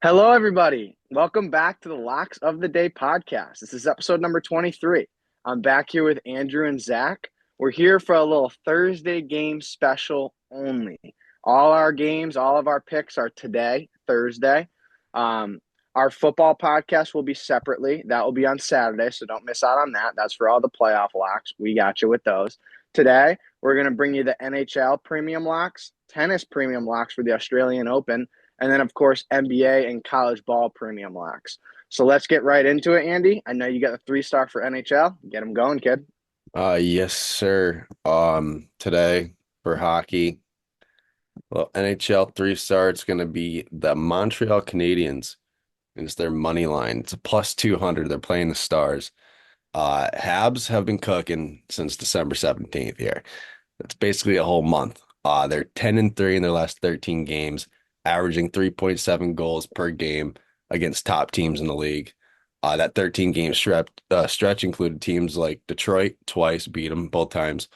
Hello, everybody. Welcome back to the Locks of the Day podcast. This is episode number 23. I'm back here with Andrew and Zach. We're here for a little Thursday game special only. All our games, all of our picks are today, Thursday. Our football podcast will be separately. That will be on Saturday, so don't miss out on that. That's for all the playoff locks. We got you with those. Today, we're going to bring you the NHL premium locks, tennis premium locks for the Australian Open, and then, of course, NBA and college ball premium locks. So let's get right into it, Andy. I know you got a 3-star for NHL. Get them going, kid. Yes, sir. Today for hockey, well, NHL 3-star, it's going to be the Montreal Canadiens. It's their money line. It's a plus 200. They're playing the Stars. Habs have been cooking since December 17th here. That's basically a whole month. They're 10-3 in their last 13 games, averaging 3.7 goals per game against top teams in the league. That 13 game stretch included teams like Detroit twice, beat them both times.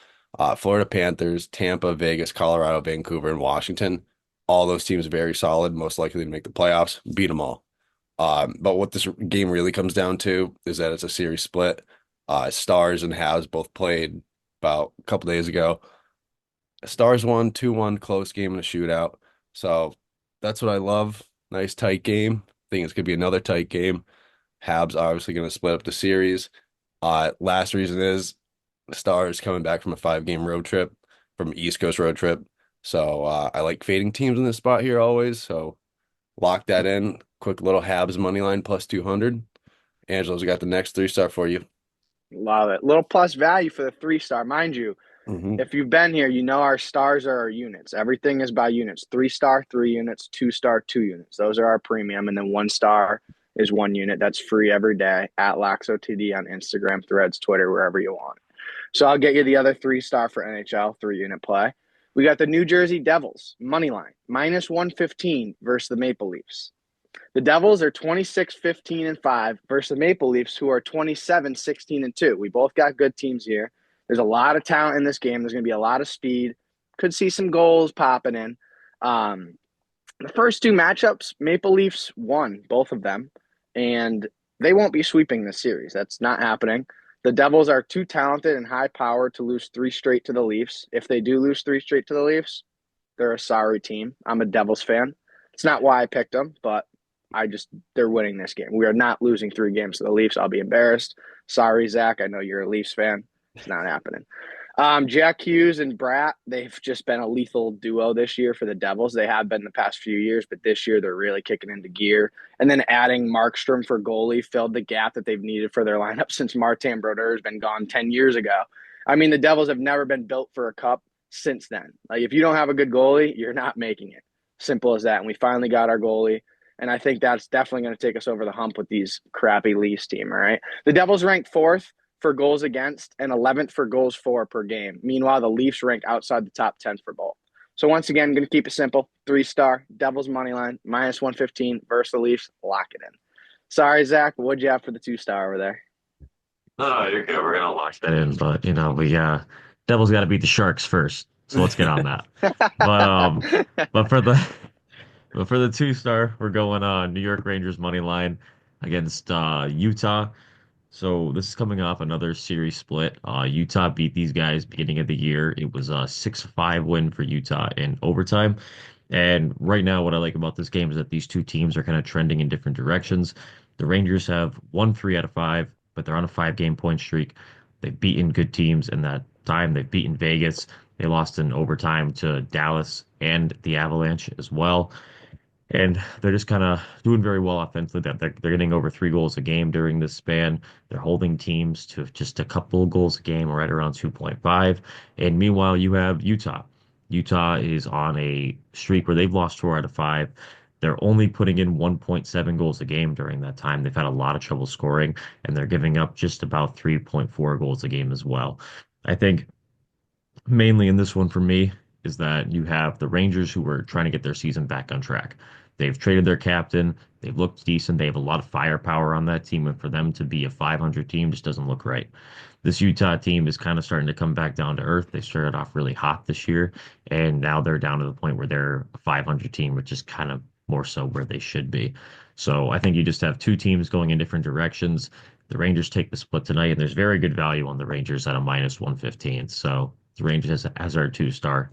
Florida Panthers, Tampa, Vegas, Colorado, Vancouver, and Washington. All those teams very solid, most likely to make the playoffs. Beat them all. But what this game really comes down to is that it's a series split. Stars and Habs both played about a couple days ago. Stars won 2-1, close game in a shootout. So that's what I love. Nice tight game. I think it's gonna be another tight game. Habs obviously going to split up the series. Last reason is the Stars coming back from a 5-game road trip, from East Coast road trip. So I like fading teams in this spot here always. So lock that in. Quick little Habs money line plus 200. Angela's got the next 3-star for you. Love it. Little plus value for the 3-star. Mind you, Hmm. if you've been here, you know our stars are our units. Everything is by units. 3-star, 3 units, 2-star, 2 units. Those are our premium. And then 1-star is 1 unit. That's free every day at LocksOTD on Instagram, Threads, Twitter, wherever you want. So I'll get you the other 3-star for NHL, 3-unit play. We got the New Jersey Devils, money line, minus 115 versus the Maple Leafs. The Devils are 26-15-5 versus the Maple Leafs, who are 27-16-2. We both got good teams here. There's a lot of talent in this game. There's going to be a lot of speed. Could see some goals popping in. The first 2 matchups, Maple Leafs won both of them, and they won't be sweeping this series. That's not happening. The Devils are too talented and high powered to lose 3 straight to the Leafs. If they do lose 3 straight to the Leafs, they're a sorry team. I'm a Devils fan. It's not why I picked them, but they're winning this game. We are not losing 3 games to the Leafs. I'll be embarrassed. Sorry, Zach. I know you're a Leafs fan. It's not happening. Jack Hughes and Bratt, they've just been a lethal duo this year for the Devils. They have been the past few years, but this year they're really kicking into gear. And then adding Markstrom for goalie filled the gap that they've needed for their lineup since Martin Brodeur has been gone 10 years ago. I mean, the Devils have never been built for a cup since then. Like, if you don't have a good goalie, you're not making it. Simple as that. And we finally got our goalie. And I think that's definitely going to take us over the hump with these crappy Leafs team, all right? The Devils ranked 4th for goals against and 11th for goals for per game. Meanwhile, the Leafs rank outside the top 10 for both. So once again, I'm going to keep it simple. 3-star, Devils money line, minus 115 versus the Leafs. Lock it in. Sorry, Zach. What'd you have for the 2-star over there? No, you're good. We're gonna lock that in, but we Devils got to beat the Sharks first, so let's get on that. But but for the but for the 2-star, we're going New York Rangers money line against Utah. So this is coming off another series split. Utah beat these guys beginning of the year. It was a 6-5 win for Utah in overtime. And right now, what I like about this game is that these two teams are kind of trending in different directions. The Rangers have won 3 out of 5, but they're on a 5-game point streak. They've beaten good teams in that time. They've beaten Vegas. They lost in overtime to Dallas and the Avalanche as well. And they're just kind of doing very well offensively. They're getting over 3 goals a game during this span. They're holding teams to just a couple of goals a game, right around 2.5. And meanwhile, you have Utah. Utah is on a streak where they've lost 4 out of 5. They're only putting in 1.7 goals a game during that time. They've had a lot of trouble scoring, and they're giving up just about 3.4 goals a game as well. I think mainly in this one for me is that you have the Rangers who were trying to get their season back on track. They've traded their captain. They've looked decent. They have a lot of firepower on that team, and for them to be a 500 team just doesn't look right. This Utah team is kind of starting to come back down to earth. They started off really hot this year, and now they're down to the point where they're a 500 team, which is kind of more so where they should be. So I think you just have two teams going in different directions. The Rangers take the split tonight, and there's very good value on the Rangers at a minus 115. So the Rangers has our two-star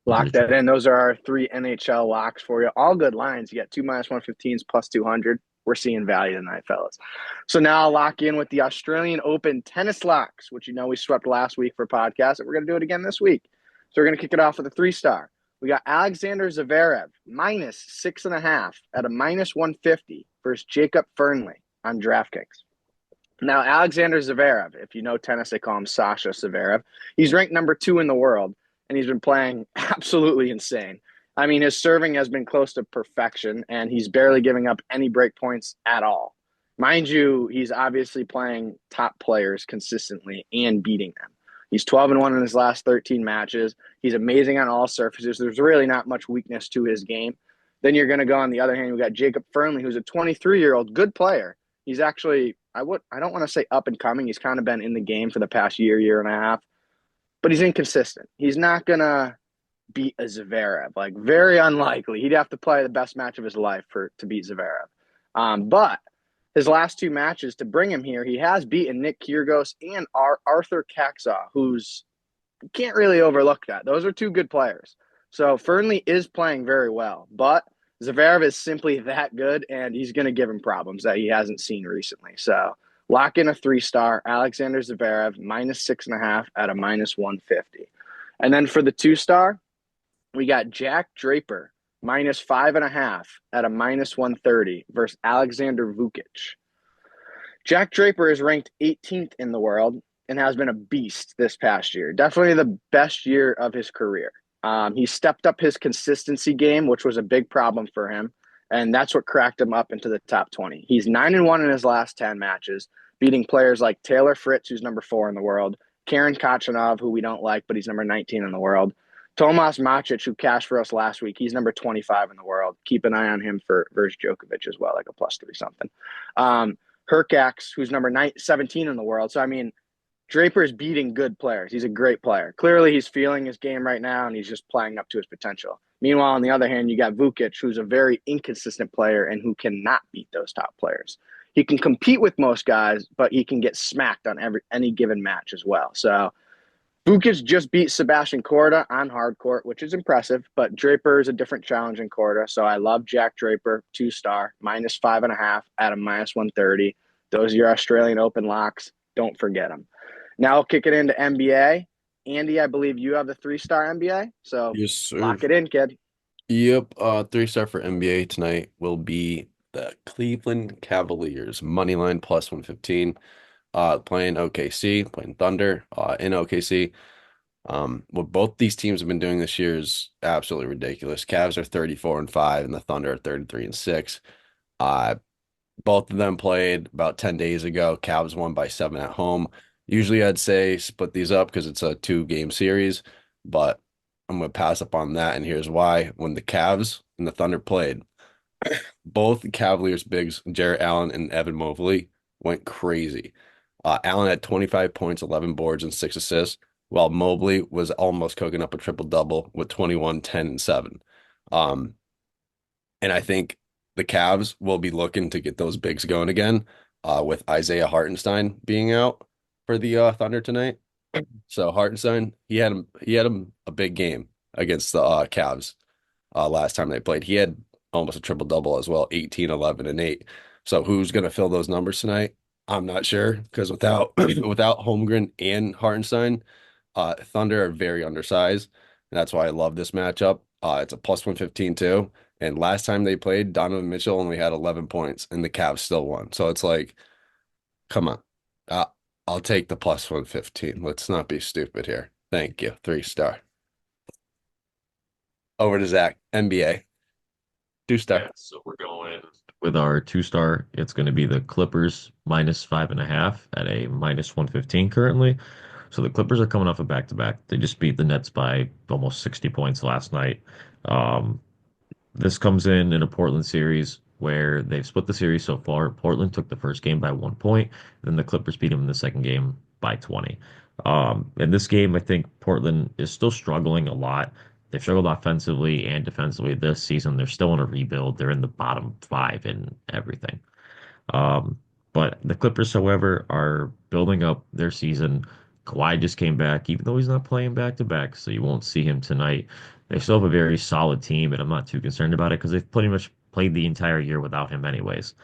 over Lock the that trip. in. Those are our three NHL locks for you. All good lines. You got two minus 115s plus 200. We're seeing value tonight, fellas. So now I'll lock in with the Australian Open tennis locks, which we swept last week for podcast, and we're going to do it again this week. So we're going to kick it off with a 3-star. We got Alexander Zverev minus 6.5 at a minus 150 versus Jacob Fernley on DraftKings. Now, Alexander Zverev, if you know tennis, they call him Sasha Zverev. He's ranked number 2 in the world, and he's been playing absolutely insane. I mean, his serving has been close to perfection, and he's barely giving up any break points at all. Mind you, he's obviously playing top players consistently and beating them. He's 12-1 in his last 13 matches. He's amazing on all surfaces. There's really not much weakness to his game. Then you're going to go on the other hand, we got Jacob Fernley, who's a 23-year-old good player. He's actually, I don't want to say up and coming. He's kind of been in the game for the past year and a half, but he's inconsistent. He's not going to beat a Zverev. Like, very unlikely. He'd have to play the best match of his life to beat Zverev. But his last 2 matches to bring him here, he has beaten Nick Kyrgios and Arthur Kaksaw, who's you can't really overlook that. Those are 2 good players. So Fernley is playing very well, but Zverev is simply that good, and he's going to give him problems that he hasn't seen recently. So lock in a 3-star, Alexander Zverev, minus 6.5 at a minus 150. And then for the 2-star, we got Jack Draper, minus 5.5 at a minus 130 versus Alexander Vukic. Jack Draper is ranked 18th in the world and has been a beast this past year. Definitely the best year of his career. He stepped up his consistency game, which was a big problem for him, and that's what cracked him up into the top 20. He's 9-1 in his last 10 matches, beating players like Taylor Fritz, who's number 4 in the world, Karen Khachanov, who we don't like, but he's number 19 in the world, Tomas Macic, who cashed for us last week. He's number 25 in the world. Keep an eye on him for versus Djokovic as well, like a plus 3 something. Hercax, who's number 17 in the world. So, I mean, Draper's beating good players. He's a great player. Clearly, he's feeling his game right now, and he's just playing up to his potential. Meanwhile, on the other hand, you got Vukic, who's a very inconsistent player and who cannot beat those top players. He can compete with most guys, but he can get smacked on any given match as well. So Vukic just beat Sebastian Korda on hard court, which is impressive, but Draper is a different challenge in Korda. So I love Jack Draper, 2-star, minus 5.5 at a minus 130. Those are your Australian Open locks. Don't forget them. Now I'll kick it into NBA. Andy, I believe you have the 3-star NBA, so Yes, sir. lock it in, kid. Yep, 3-star for NBA tonight will be the Cleveland Cavaliers, money line plus 115. Playing OKC, playing Thunder, in OKC. What both these teams have been doing this year is absolutely ridiculous. Cavs are 34-5, and the Thunder are 33-6. Both of them played about 10 days ago. Cavs won by 7 at home. Usually I'd say split these up because it's a 2-game series, but I'm going to pass up on that, and here's why. When the Cavs and the Thunder played, both Cavaliers bigs, Jarrett Allen and Evan Mobley, went crazy. Allen had 25 points, 11 boards, and 6 assists, while Mobley was almost cooking up a triple-double with 21, 10, and 7. And I think the Cavs will be looking to get those bigs going again, with Isaiah Hartenstein being out for the Thunder tonight. So Hartenstein, he had him a big game against the Cavs last time they played. He had almost a triple-double as well, 18, 11, and 8. So who's going to fill those numbers tonight? I'm not sure, because without Holmgren and Hartenstein, Thunder are very undersized. And that's why I love this matchup. It's a plus 115 too. And last time they played, Donovan Mitchell only had 11 points and the Cavs still won. So it's like, come on. I'll take the plus 115. Let's not be stupid here. Thank you. 3-star. Over to Zach. NBA. 2-star. Yeah, so we're going with our 2-star. It's going to be the Clippers minus 5.5 at a minus 115 currently. So the Clippers are coming off a back-to-back. They just beat the Nets by almost 60 points last night. This comes in a Portland series where they've split the series so far. Portland took the first game by 1 point, then the Clippers beat them in the second game by 20. In this game, I think Portland is still struggling a lot. They've struggled offensively and defensively this season. They're still in a rebuild. They're in the bottom five in everything. Um, but the Clippers, however, are building up their season. Kawhi just came back, even though he's not playing back to back, so you won't see him tonight. They still have a very solid team, and I'm not too concerned about it because they've pretty much played the entire year without him, anyways.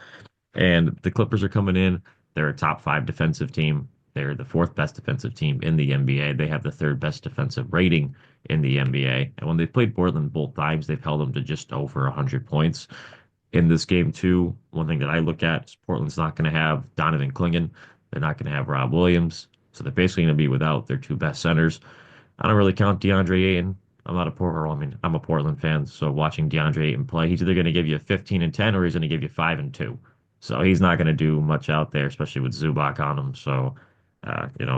And the Clippers are coming in. They're a top five defensive team. They're the fourth best defensive team in the NBA. They have the third best defensive rating in the NBA. And when they played Portland both times, they've held them to just over 100 points. In this game, too, one thing that I look at is Portland's not going to have Donovan Clingan. They're not going to have Rob Williams. So they're basically going to be without their two best centers. I don't really count DeAndre Ayton. I'm a Portland fan, so watching DeAndre Ayton play, he's either going to give you 15 and 10 or he's going to give you 5 and 2. So he's not going to do much out there, especially with Zubac on him. So,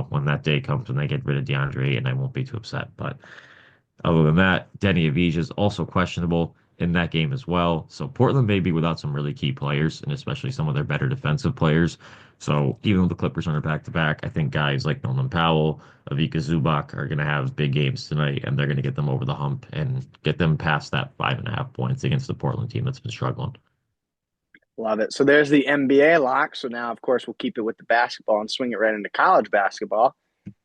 when that day comes when they get rid of DeAndre Ayton, I won't be too upset. But other than that, Denny Avdija is also questionable in that game as well. So Portland may be without some really key players, and especially some of their better defensive players. So even though the Clippers aren't back-to-back, I think guys like Norman Powell, Ivica Zubac are going to have big games tonight, and they're going to get them over the hump and get them past that 5.5 points against the Portland team that's been struggling. Love it. So there's the NBA lock. So now, of course, we'll keep it with the basketball and swing it right into college basketball.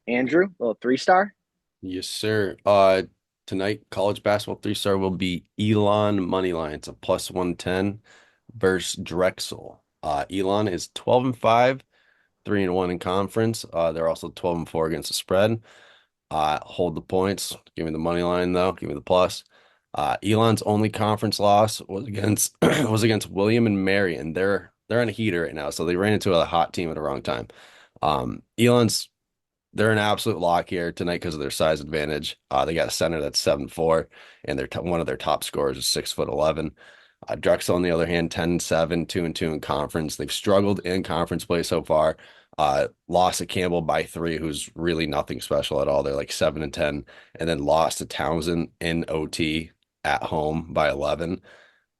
Andrew, little 3-star. Yes, sir. Tonight, college basketball 3-star will be Elon moneyline. It's a plus 110 versus Drexel. Elon is 12-5, 3-1 in conference. They're also 12-4 against the spread. Hold the points. Give me the money line though. Give me the plus. Elon's only conference loss was against William and Mary, and they're on a heater right now, so they ran into a hot team at the wrong time. Elon's they're an absolute lock here tonight because of their size advantage. They got a center that's 7'4", and one of their top scorers is 6'11". Drexel, on the other hand, 10-7, 2-2 in conference. They've struggled in conference play so far. Lost to Campbell by 3, who's really nothing special at all. They're like 7-10, and then lost to Townsend in OT at home by 11.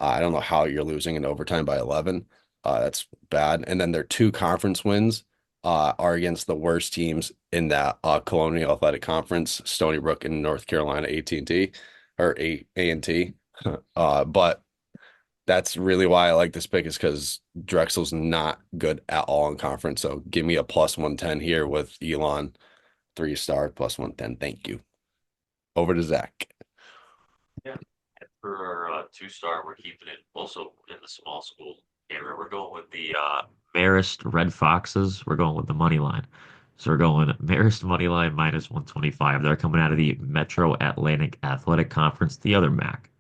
I don't know how you're losing in overtime by 11. That's bad. And then their 2 conference wins are against the worst teams in that Colonial Athletic Conference, Stony Brook and North Carolina AT&T or A&T. But that's really why I like this pick, is because Drexel's not good at all in conference. So give me a plus 110 here with Elon, 3-star plus 110. Thank you. Over to Zach. Yeah. For our 2-star, we're keeping it also in the small school area. We're going with the Marist Red Foxes. We're going with the money line. So we're going Marist money line minus 125. They're coming out of the Metro Atlantic Athletic Conference, the other MAC.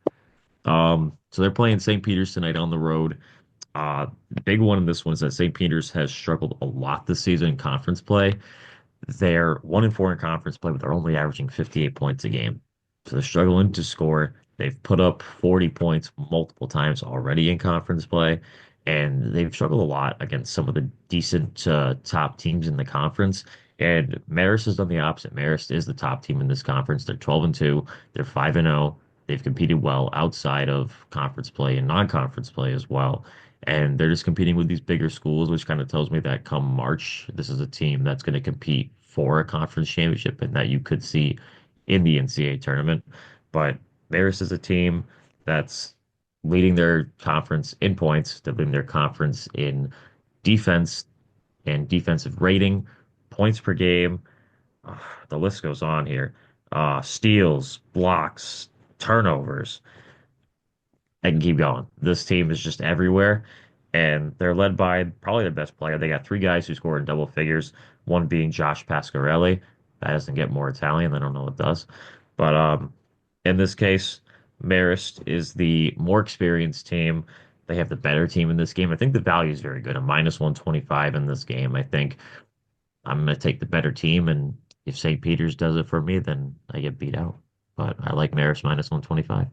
So they're playing St. Peter's tonight on the road. The big one in this one is that St. Peter's has struggled a lot this season in conference play. They're 1-4 in conference play, but they're only averaging 58 points a game. So they're struggling to score. They've put up 40 points multiple times already in conference play, and they've struggled a lot against some of the decent top teams in the conference. And Marist has done the opposite. Marist is the top team in this conference. They're 12-2. They're 5-0. They've competed well outside of conference play and non-conference play as well. And they're just competing with these bigger schools, which kind of tells me that come March, this is a team that's going to compete for a conference championship and that you could see in the NCAA tournament. But Marist is a team that's leading their conference in points, they're leading their conference in defense and defensive rating, points per game. The list goes on here. Steals, blocks, turnovers. I can keep going. This team is just everywhere, and they're led by probably the best player. They got 3 guys who scored in double figures, one being Josh Pasquarelli. That doesn't get more Italian. I don't know what does. But in this case, Marist is the more experienced team. They have the better team in this game. I think the value is very good. A minus 125 in this game. I think I'm going to take the better team, and if St. Peter's does it for me, then I get beat out. But I like Marist minus 125.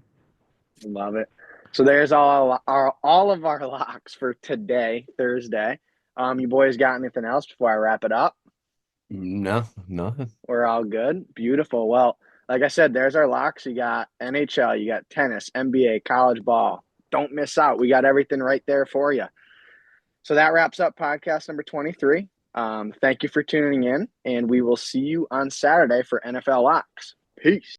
Love it. So there's all of our locks for today, Thursday. You boys got anything else before I wrap it up? No, nothing. We're all good. Beautiful. Well, like I said, there's our locks. You got NHL, you got tennis, NBA, college ball. Don't miss out. We got everything right there for you. So that wraps up podcast number 23. Thank you for tuning in, and we will see you on Saturday for NFL Locks. Peace.